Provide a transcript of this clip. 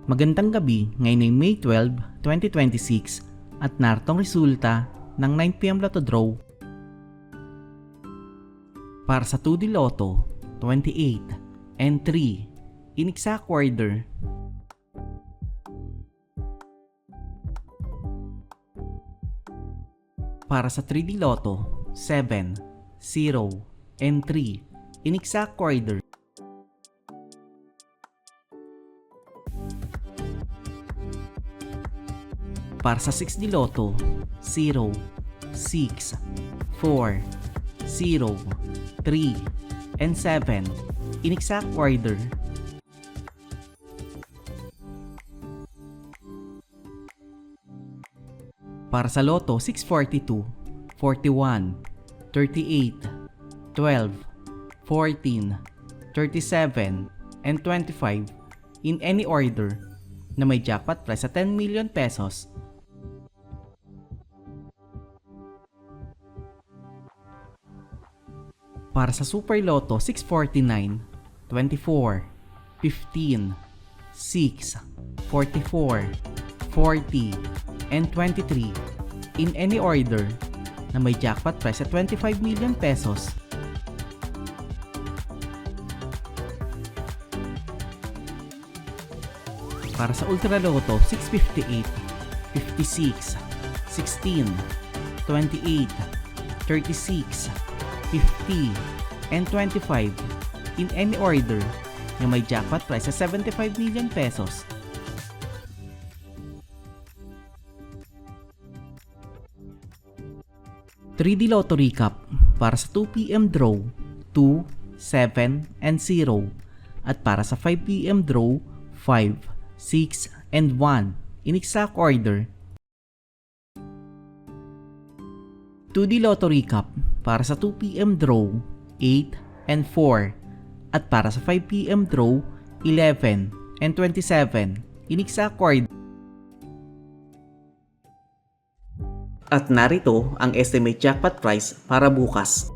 Magandang gabi, ngayon ay May 12, 2026 at naritong resulta ng 9pm Lotto Draw. Para sa 2D Lotto, 28 and 3 in exact order. Para sa 3D Lotto, 7, 0 and 3 in exact order. Para sa 6D Lotto, 0, 6, 4, 0, 3, and 7 in exact order. Para sa Lotto 642, 41, 38, 12, 14, 37, and 25 in any order na may jackpot prize sa 10 million pesos. Para sa Super Lotto 649, 24, 15, 6, 44, 40, and 23 in any order na may jackpot prize sa 25 million pesos. Para sa Ultra Lotto 658, 56, 16, 28, 36, 50, and 25 in any order na may jackpot prize sa 75 million pesos. (3D Lotto Recap) para sa 2pm draw 2, 7, and 0 at para sa 5pm draw 5, 6, and 1 in exact order. 2D Lotto Recap para sa 2pm draw 8 and 4 at para sa 5pm draw 11 and 27 in exact order. At narito ang estimate jackpot price para bukas.